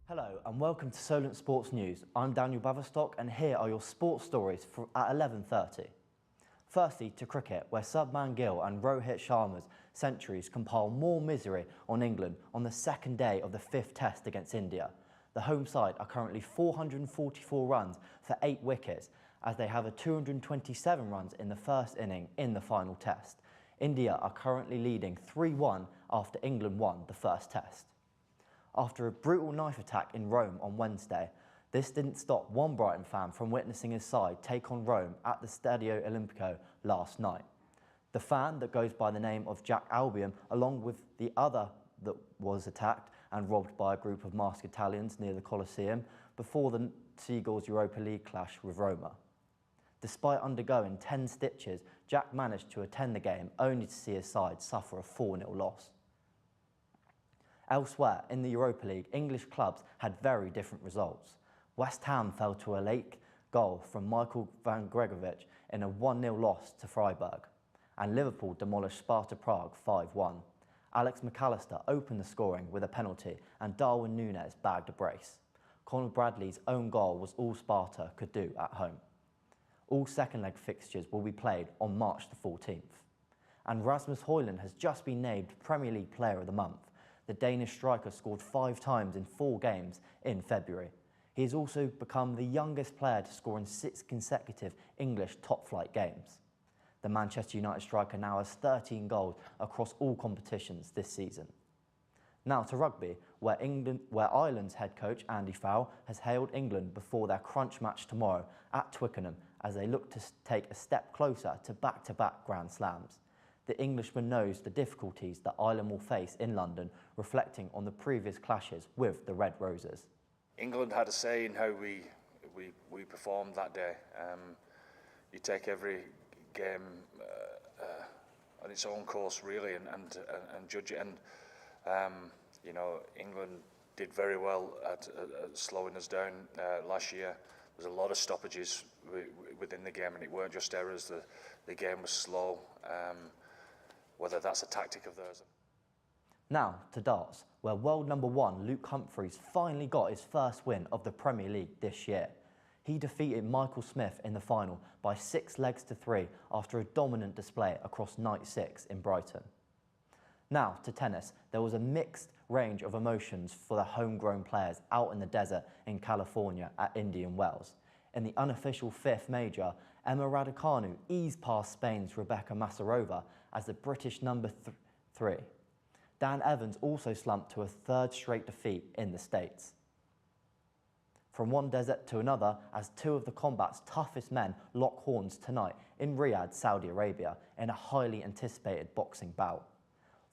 Hello and welcome to Solent Sports News. I'm Daniel Baverstock and here are your sports stories at 11:30. Firstly to cricket, where Subman Gill and Rohit Sharma's centuries compile more misery on England on the second day of the fifth test against India. The home side are currently 444 runs for 8 wickets as they have a 227 runs in the first inning in the final test. India are currently leading 3-1 after England won the first test. After a brutal knife attack in Rome on Wednesday, this didn't stop one Brighton fan from witnessing his side take on Rome at the Stadio Olimpico last night. The fan that goes by the name of Jack Albion, along with the other that was attacked and robbed by a group of masked Italians near the Colosseum before the Seagulls Europa League clash with Roma. Despite undergoing 10 stitches, Jack managed to attend the game only to see his side suffer a 4-0 loss. Elsewhere, in the Europa League, English clubs had very different results. West Ham fell to a late goal from Michael van Gregovic in a 1-0 loss to Freiburg, and Liverpool demolished Sparta Prague 5-1. Alex McAllister opened the scoring with a penalty and Darwin Núñez bagged a brace. Conor Bradley's own goal was all Sparta could do at home. All second leg fixtures will be played on March the 14th. And Rasmus Højlund has just been named Premier League Player of the Month. The Danish striker scored 5 times in 4 games in February. He has also become the youngest player to score in 6 consecutive English top-flight games. The Manchester United striker now has 13 goals across all competitions this season. Now to rugby, where Ireland's head coach Andy Farrell has hailed England before their crunch match tomorrow at Twickenham as they look to take a step closer to back-to-back Grand Slams. The Englishman knows the difficulties that Ireland will face in London, reflecting on the previous clashes with the Red Roses. England had a say in how we performed that day. You take every game on its own course, really, and judge it. And you know, England did very well at slowing us down last year. There's a lot of stoppages within the game, and it weren't just errors. The game was slow. Whether that's a tactic of theirs. Now to darts, where world number 1 Luke Humphries finally got his first win of the Premier League this year. He defeated Michael Smith in the final by 6 legs to 3 after a dominant display across night 6 in Brighton. Now to tennis, there was a mixed range of emotions for the homegrown players out in the desert in California at Indian Wells. In the unofficial 5th major, Emma Raducanu eased past Spain's Rebecca Masarova as the British number 3. Dan Evans also slumped to a 3rd straight defeat in the States. From one desert to another, as 2 of the combat's toughest men lock horns tonight in Riyadh, Saudi Arabia, in a highly anticipated boxing bout.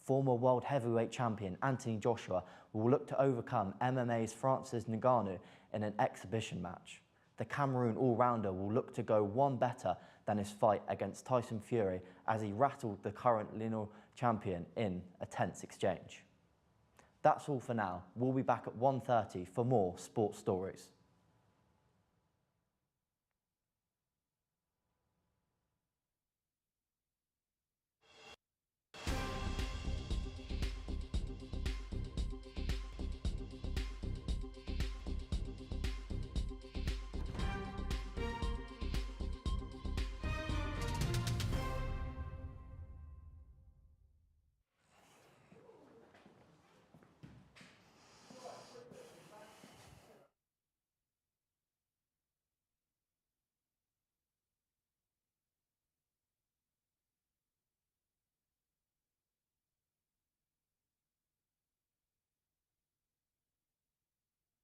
Former world heavyweight champion Anthony Joshua will look to overcome MMA's Francis Ngannou in an exhibition match. The Cameroon all-rounder will look to go one better than his fight against Tyson Fury as he rattled the current lineal champion in a tense exchange. That's all for now. We'll be back at 1:30 for more sports stories.